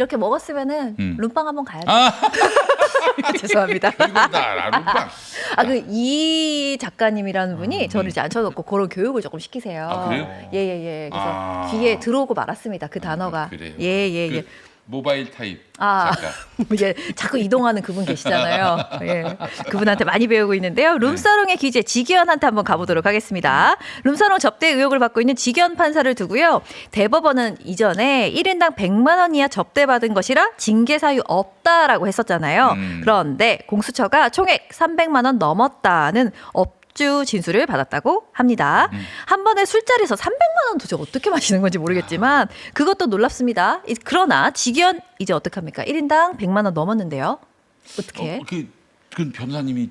이렇게 먹었으면은 룸빵 한번 가야죠. 죄송합니다. 룸빵. 이 작가님이라는 분이 저를 이제 앉혀놓고 그런 교육을 조금 시키세요. 아, 그래요? 예. 그래서 귀에 들어오고 말았습니다. 그 단어가. 그래요. 예. 모바일 타입 작가. 이제 자꾸 이동하는 그분 계시잖아요. 예. 그분한테 많이 배우고 있는데요. 룸사롱의 기재 지기현한테 한번 가보도록 하겠습니다. 룸사롱 접대 의혹을 받고 있는 지기현 판사를 두고요. 대법원은 이전에 1인당 100만 원 이하 접대받은 것이라 징계 사유 없다라고 했었잖아요. 그런데 공수처가 총액 300만 원 넘었다는 주 진술을 받았다고 합니다. 한 번에 술자리에서 300만 원 도대체 어떻게 마시는 건지 모르겠지만 그것도 놀랍습니다. 그러나 지기현 이제 어떡합니까? 1인당 100만 원 넘었는데요. 어떻게? 그 변호사님이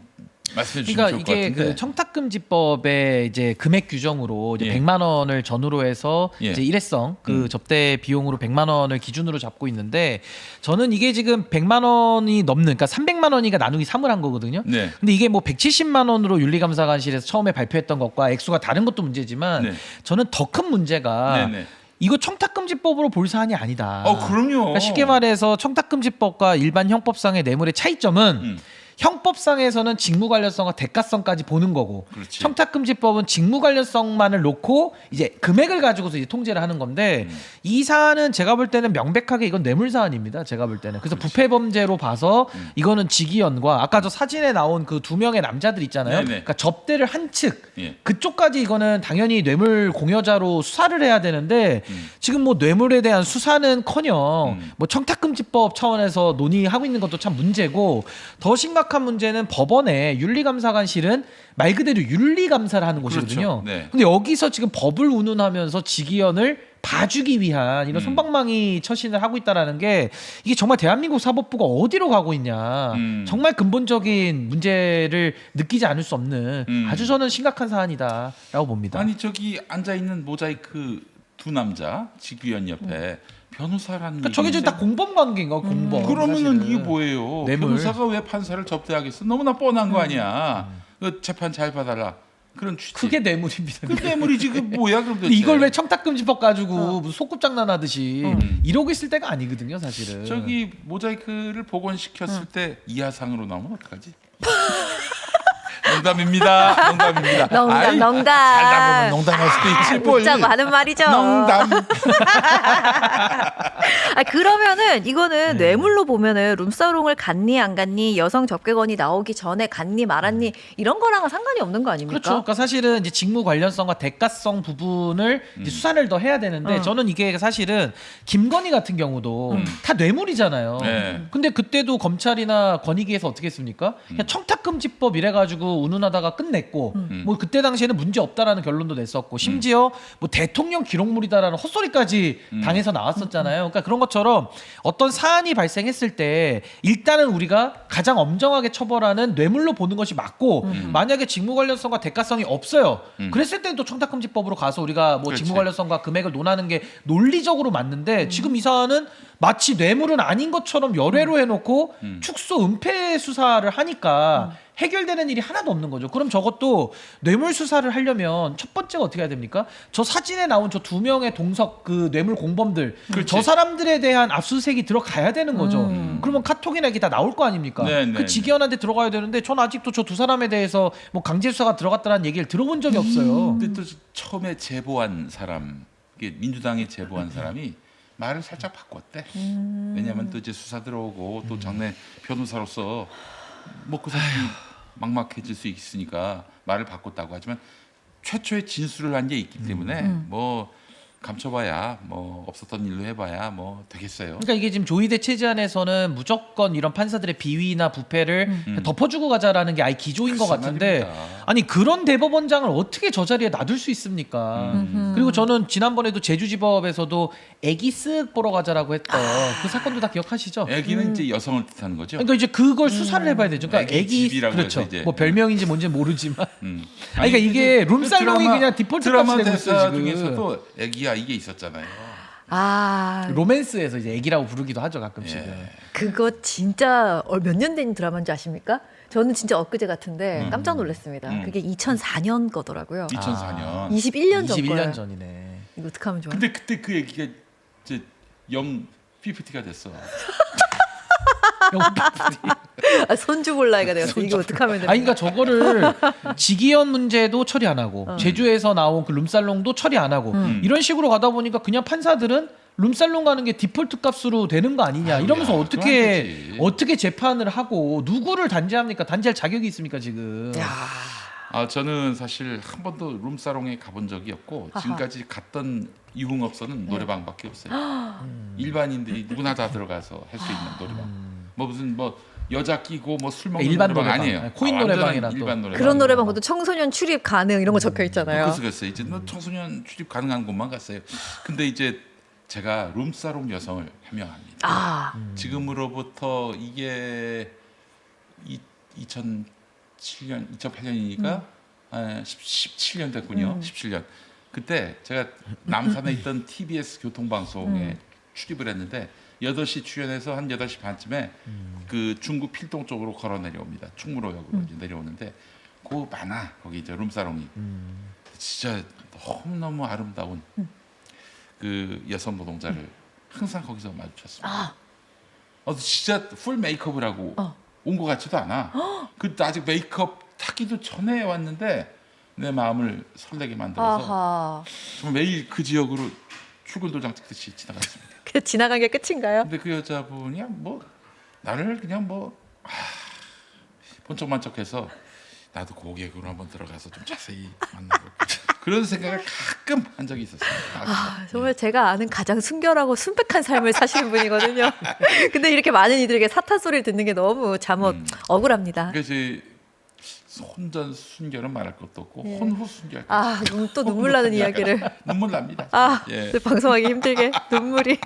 말씀해 주시면 그러니까 좋을 것 이게 같은데. 그 청탁금지법의 이제 금액 규정으로 이제 예. 100만 원을 전후로 해서 예. 이제 일회성 그 접대 비용으로 100만 원을 기준으로 잡고 있는데 저는 이게 지금 100만 원이 넘는 그러니까 300만 원이가 나누기 3을 한 거거든요. 네. 근데 이게 뭐 170만 원으로 윤리감사관실에서 처음에 발표했던 것과 액수가 다른 것도 문제지만 네. 저는 더 큰 문제가 네네. 이거 청탁금지법으로 볼 사안이 아니다. 그럼요. 그러니까 쉽게 말해서 청탁금지법과 일반 형법상의 뇌물의 차이점은 형법상에서는 직무 관련성과 대가성까지 보는 거고 그렇지. 청탁금지법은 직무 관련성만을 놓고 이제 금액을 가지고서 이제 통제를 하는 건데 이 사안은 제가 볼 때는 명백하게 이건 뇌물 사안입니다. 제가 볼 때는 그래서 부패 범죄로 봐서 이거는 지기현과 아까 저 사진에 나온 그 두 명의 남자들 있잖아요. 네네. 그러니까 접대를 한 측 예. 그쪽까지 이거는 당연히 뇌물 공여자로 수사를 해야 되는데 지금 뭐 뇌물에 대한 수사는커녕 뭐 청탁금지법 차원에서 논의하고 있는 것도 참 문제고 더 심각한 문제는 법원에 윤리감사관실은 말 그대로 윤리감사를 하는 곳이거든요. 그렇죠. 네. 근데 여기서 지금 법을 운운하면서 지기현을 봐주기 위한 이런 솜방망이 처신을 하고 있다라는 게 이게 정말 대한민국 사법부가 어디로 가고 있냐 정말 근본적인 문제를 느끼지 않을 수 없는 아주 저는 심각한 사안이다라고 봅니다. 아니 저기 앉아 있는 모자이크 두 남자 지규현 옆에 변호사라는 그러니까 저게 지금 다 공범 관계인가 공범. 그러면은 사실은. 이게 뭐예요? 뇌물. 변호사가 왜 판사를 접대하겠어? 너무나 뻔한 거 아니야. 그 재판 잘 봐달라. 그런 취지. 그게 뇌물입니다. 그 뇌물이지 그 뭐야 그럼 근데 도대체. 이걸 왜 청탁금지법 가지고 무슨 소꿉장난하듯이 이러고 있을 때가 아니거든요, 사실은. 저기 모자이크를 복원시켰을 때 이하상으로 나오면 어떡하지? 농담입니다. 아이, 농담. 살다 보면 농담할 수도 있지. 뭘. 웃자고 하는 말이죠. 농담. 그러면은 이거는 뇌물로 보면은 룸사롱을 갔니 안 갔니 여성 접객원이 나오기 전에 갔니 말았니 이런 거랑은 상관이 없는 거 아닙니까? 그렇죠. 그러니까 사실은 이제 직무 관련성과 대가성 부분을 이제 수사를 더 해야 되는데 저는 이게 사실은 김건희 같은 경우도 다 뇌물이잖아요. 네. 근데 그때도 검찰이나 권익위에서 어떻게 했습니까? 그냥 청탁금지법 이래가지고 운운하다가 끝냈고 뭐 그때 당시에는 문제 없다라는 결론도 냈었고 심지어 뭐 대통령 기록물이다라는 헛소리까지 당해서 나왔었잖아요. 그러니까 그런 것처럼 어떤 사안이 발생했을 때 일단은 우리가 가장 엄정하게 처벌하는 뇌물로 보는 것이 맞고 만약에 직무 관련성과 대가성이 없어요. 그랬을 때는 또 청탁금지법으로 가서 우리가 뭐 그렇지. 직무 관련성과 금액을 논하는 게 논리적으로 맞는데 지금 이 사안은 마치 뇌물은 아닌 것처럼 열외로 해놓고 축소 은폐 수사를 하니까 해결되는 일이 하나도 없는 거죠. 그럼 저것도 뇌물 수사를 하려면 첫 번째가 어떻게 해야 됩니까? 저 사진에 나온 저 두 명의 동석 그 뇌물 공범들 그렇지. 저 사람들에 대한 압수수색이 들어가야 되는 거죠. 그러면 카톡이나 이게 다 나올 거 아닙니까? 네, 네, 그 지기현한테 들어가야 되는데 전 아직도 저 두 사람에 대해서 뭐 강제 수사가 들어갔다는 얘기를 들어본 적이 없어요. 근데 또 처음에 제보한 사람, 이게 민주당에 제보한 사람이 말을 살짝 바꿨대. 왜냐하면 또 이제 수사 들어오고 또 장래 변호사로서 뭐 그 사람이 막막해질 수 있으니까 말을 바꿨다고 하지만 최초의 진술을 한 게 있기 때문에 뭐 감춰봐야 뭐 없었던 일로 해봐야 뭐 되겠어요. 그러니까 이게 지금 조의대 체제 안에서는 무조건 이런 판사들의 비위나 부패를 덮어주고 가자라는 게 아예 기조인 것 글쎄 같은데 말입니다. 아니 그런 대법원장을 어떻게 저 자리에 놔둘 수 있습니까? 그리고 저는 지난번에도 제주지법에서도 애기 쓱 보러 가자라고 했던 그 사건도 다 기억하시죠? 애기는 이제 여성을 뜻하는 거죠. 그러니까 이제 그걸 수사를 해봐야 되죠. 그러니까 애기 애기 집이라고 그렇죠. 해서 이제. 뭐 별명인지 뭔지 모르지만. 음. 아니, 그러니까 이게 그 룸살롱이 드라마- 그냥 디폴트 드라마 값이 되고 대사 있어요 지금. 중에서도 애기야 이게 있었잖아요. 로맨스에서 이제 애기라고 부르기도 하죠 가끔씩은. 예. 그거 진짜 몇 년 된 드라마인지 아십니까? 저는 진짜 엊그제 같은데 깜짝 놀랐습니다. 그게 2004년 거더라고요. 2004년. 21년 전 21년 거예요. 전이네. 이거 어떻게 하면 좋아? 근데 그때 그 얘기가 이제 PPT가 됐어. 아, 손주볼라이가 되었어. 이게 어떡하면 됩니까? 아니 그러니까 저거를 직위원 문제도 처리 안 하고 어. 제주에서 나온 그 룸살롱도 처리 안 하고 이런 식으로 가다 보니까 그냥 판사들은 룸살롱 가는 게 디폴트 값으로 되는 거 아니냐 이러면서 야, 그건 안 되지. 어떻게 재판을 하고 누구를 단죄합니까? 단죄할 자격이 있습니까 지금? 야. 저는 사실 한 번도 룸사롱에 가본 적이 없고 아하. 지금까지 갔던 유흥업소는 노래방밖에 없어요. 일반인들이 누구나 다 들어가서 할 수 있는 노래방. 뭐 무슨 뭐 여자 끼고 뭐 술 먹는 일반 노래방 노래방. 아니에요. 코인 완전한 노래방이나 또. 일반 노래방. 그런 노래방 보통 청소년 출입 가능 이런 거 적혀 있잖아요. 그래서 그랬어요. 이제 뭐 청소년 출입 가능한 곳만 갔어요. 근데 이제 제가 룸사롱 여성을 해명합니다. 아, 지금으로부터 이게 2007년, 2008년이니까 17년 됐군요. 17년. 그때 제가 남산에 있던 TBS 교통방송에 출입을 했는데 8시 출연해서 한 8시 반쯤에 그 중구 필동 쪽으로 걸어 내려옵니다. 충무로역으로 이제 내려오는데 그 많아. 거기 이제 룸사롱이. 진짜 너무너무 아름다운 그 여성 노동자를 항상 거기서 마주쳤습니다. 진짜 풀 메이크업을 하고 온 것 같지도 않아. 그때 아직 메이크업 타기도 전에 왔는데 내 마음을 설레게 만들어서 아하. 정말 매일 그 지역으로 출근 도장 찍듯이 지나갔습니다. 그 지나간 게 끝인가요? 근데 그 여자분이 뭐 나를 그냥 뭐 번쩍만쩍해서 나도 고객으로 한번 들어가서 좀 자세히 만나고 그런 생각을 가끔 한 적이 있었어요. 아, 정말 제가 아는 가장 순결하고 순백한 삶을 사시는 분이거든요. 근데 이렇게 많은 이들에게 사탄 소리를 듣는 게 너무 잠옷 억울합니다. 그래서 이제 혼전 순결은 말할 것도 없고 예. 혼후 순결. 아, 또 눈물 나는 이야기를. 눈물 납니다. 아, 예. 방송하기 힘들게 눈물이.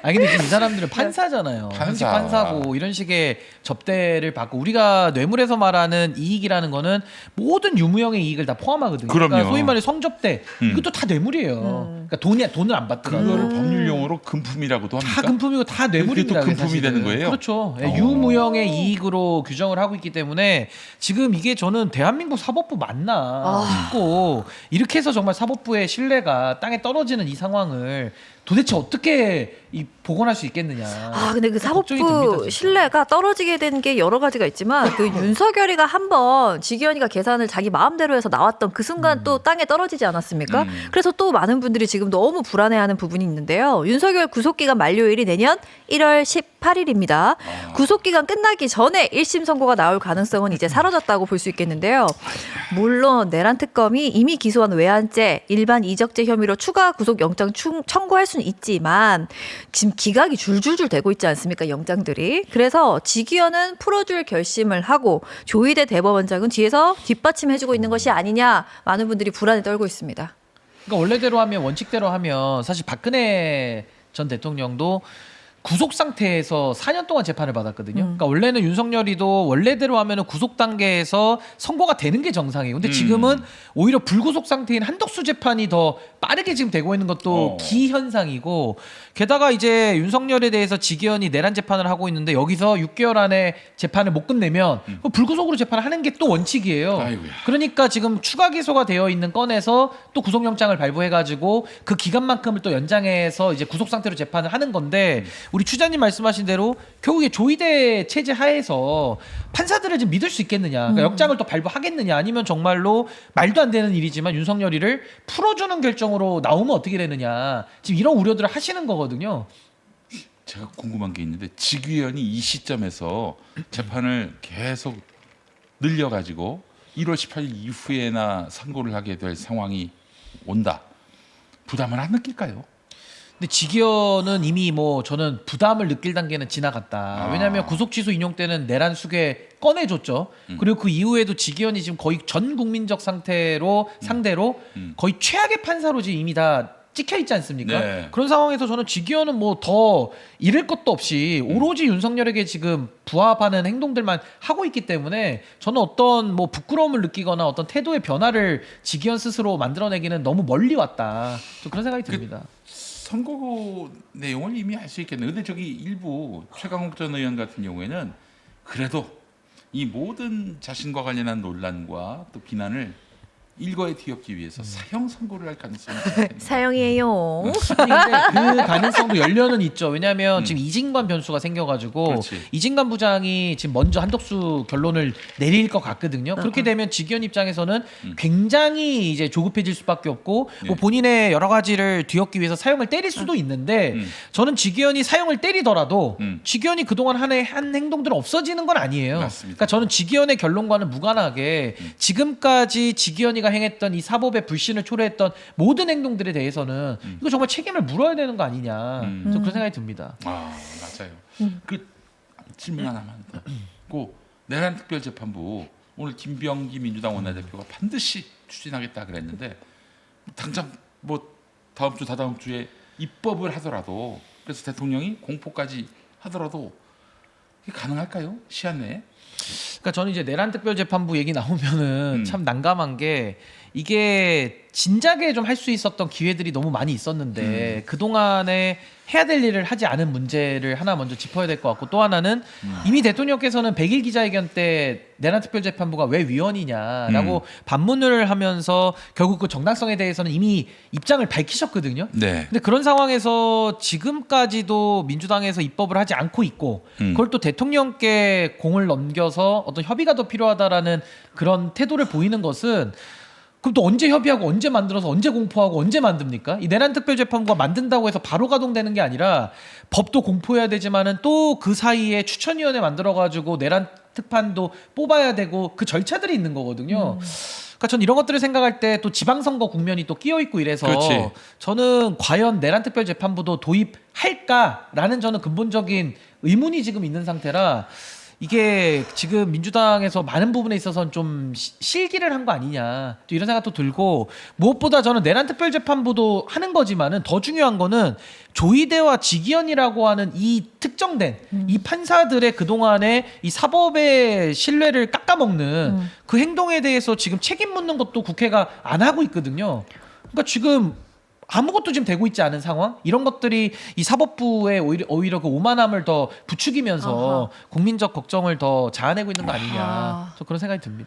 아니 근데 지금 이 사람들은 판사잖아요. 판사. 현직 판사고 이런 식의 접대를 받고 우리가 뇌물에서 말하는 이익이라는 거는 모든 유무형의 이익을 다 포함하거든요. 그럼요. 그러니까 소위 말해 성접대 이것도 다 뇌물이에요. 그러니까 돈을 안 받더라도 그거를 법률 용어로 금품이라고도 합니까? 다 금품이고 다 뇌물입니다. 그게 또 금품이 사실은. 되는 거예요? 그렇죠. 예, 유무형의 이익으로 규정을 하고 있기 때문에 지금 이게 저는 대한민국 사법부 맞나 싶고 이렇게 해서 정말 사법부의 신뢰가 땅에 떨어지는 이 상황을 도대체 어떻게 복원할 수 있겠느냐. 아, 근데 그 걱정이 듭니다, 사법부 진짜. 신뢰가 떨어지게 된 게 여러 가지가 있지만 그 윤석열이가 한번 지기현이가 계산을 자기 마음대로 해서 나왔던 그 순간 또 땅에 떨어지지 않았습니까? 그래서 또 많은 분들이 지금 너무 불안해하는 부분이 있는데요. 윤석열 구속기간 만료일이 내년 1월 18일입니다. 구속기간 끝나기 전에 1심 선고가 나올 가능성은 이제 사라졌다고 볼 수 있겠는데요. 물론 내란 특검이 이미 기소한 외환죄, 일반 이적죄 혐의로 추가 구속 영장 청구할 수는 있지만 지금 기각이 줄줄줄 되고 있지 않습니까? 영장들이. 그래서 지기현은 풀어줄 결심을 하고 조희대 대법원장은 뒤에서 뒷받침해주고 있는 것이 아니냐 많은 분들이 불안에 떨고 있습니다. 그러니까 원래대로 하면 원칙대로 하면 사실 박근혜 전 대통령도 구속 상태에서 4년 동안 재판을 받았거든요. 그러니까 원래는 윤석열이도 원래대로 하면은 구속 단계에서 선고가 되는 게 정상이에요. 근데 지금은 오히려 불구속 상태인 한덕수 재판이 더 빠르게 지금 되고 있는 것도 기현상이고 게다가 이제 윤석열에 대해서 지기현이 내란 재판을 하고 있는데 여기서 6개월 안에 재판을 못 끝내면 그럼 불구속으로 재판을 하는 게 또 원칙이에요. 아이고야. 그러니까 지금 추가 기소가 되어 있는 건에서 또 구속영장을 발부해가지고 그 기간만큼을 또 연장해서 이제 구속 상태로 재판을 하는 건데 우리 추자님 말씀하신 대로 결국에 조희대 체제 하에서 판사들을 지금 믿을 수 있겠느냐, 그러니까 역장을 또 발부하겠느냐, 아니면 정말로 말도 안 되는 일이지만 윤석열이를 풀어주는 결정으로 나오면 어떻게 되느냐, 지금 이런 우려들을 하시는 거거든요. 제가 궁금한 게 있는데 지기현이 이 시점에서 재판을 계속 늘려가지고 1월 18일 이후에나 선고를 하게 될 상황이 온다. 부담을 안 느낄까요? 근데 지기현은 이미 뭐 저는 부담을 느낄 단계는 지나갔다. 왜냐하면 구속 취소 인용 때는 내란 수괴 꺼내줬죠. 그리고 그 이후에도 지기현이 지금 거의 전 국민적 상태로 상대로 거의 최악의 판사로 지금 이미 다 찍혀 있지 않습니까? 네. 그런 상황에서 저는 지기현은 뭐 더 잃을 것도 없이 오로지 윤석열에게 지금 부합하는 행동들만 하고 있기 때문에 저는 어떤 뭐 부끄러움을 느끼거나 어떤 태도의 변화를 지기현 스스로 만들어내기는 너무 멀리 왔다. 좀 그런 생각이 듭니다. 선거 내용을 이미 알 수 있겠네요. 근데 저기 일부 최강욱 전 의원 같은 경우에는 그래도 이 모든 자신과 관련한 논란과 또 비난을 일거에 뒤엎기 위해서 사형 선고를 할 가능성이 있습니다. 사형이에요. 아니, 근데 그 가능성도 열려는 있죠. 왜냐하면 지금 이진관 변수가 생겨가지고 그렇지. 이진관 부장이 지금 먼저 한덕수 결론을 내릴 것 같거든요. 그렇게 되면 직위원 입장에서는 굉장히 이제 조급해질 수밖에 없고 네. 뭐 본인의 여러 가지를 뒤엎기 위해서 사형을 때릴 수도 있는데 저는 직위원이 사형을 때리더라도 직위원이 그동안 한 행동들은 없어지는 건 아니에요. 맞습니다. 그러니까 저는 직위원의 결론과는 무관하게 지금까지 직위원이가 행했던 이 사법의 불신을 초래했던 모든 행동들에 대해서는 이거 정말 책임을 물어야 되는 거 아니냐. 저 그런 생각이 듭니다. 아 맞아요. 그 질문 하나만 더. 그 내란 특별재판부 오늘 김병기 민주당 원내대표가 반드시 추진하겠다 그랬는데 당장 뭐 다음 주 다다음 주에 입법을 하더라도 그래서 대통령이 공포까지 하더라도 이게 가능할까요? 시한 내에? 그러니까 저는 이제 내란 특별재판부 얘기 나오면은 참 난감한 게 이게 진작에 좀 할 수 있었던 기회들이 너무 많이 있었는데 그 동안에 해야 될 일을 하지 않은 문제를 하나 먼저 짚어야 될 것 같고 또 하나는 이미 대통령께서는 100일 기자회견 때 내란 특별재판부가 왜 위헌이냐라고 반문을 하면서 결국 그 정당성에 대해서는 이미 입장을 밝히셨거든요. 네. 근데 그런 상황에서 지금까지도 민주당에서 입법을 하지 않고 있고 그걸 또 대통령께 공을 넘겨서 어떤 협의가 더 필요하다라는 그런 태도를 보이는 것은 그럼 또 언제 협의하고 언제 만들어서 언제 공포하고 언제 만듭니까? 이 내란 특별재판부가 만든다고 해서 바로 가동되는 게 아니라 법도 공포해야 되지만은 또 그 사이에 추천위원회 만들어가지고 내란 특판도 뽑아야 되고 그 절차들이 있는 거거든요. 그러니까 전 이런 것들을 생각할 때 또 지방선거 국면이 또 끼어 있고 이래서 그렇지. 저는 과연 내란 특별재판부도 도입할까라는 저는 근본적인 의문이 지금 있는 상태라 이게 지금 민주당에서 많은 부분에 있어서는 좀 실기를 한 거 아니냐 또 이런 생각도 들고 무엇보다 저는 내란 특별재판부도 하는 거지만은 더 중요한 거는 조희대와 직위원이라고 하는 이 특정된 이 판사들의 그동안의 이 사법의 신뢰를 깎아먹는 그 행동에 대해서 지금 책임 묻는 것도 국회가 안 하고 있거든요. 그러니까 지금 아무것도 지금 되고 있지 않은 상황 이런 것들이 이 사법부의 오히려 그 오만함을 더 부추기면서 국민적 걱정을 더 자아내고 있는 거 아니냐 저 그런 생각이 듭니다.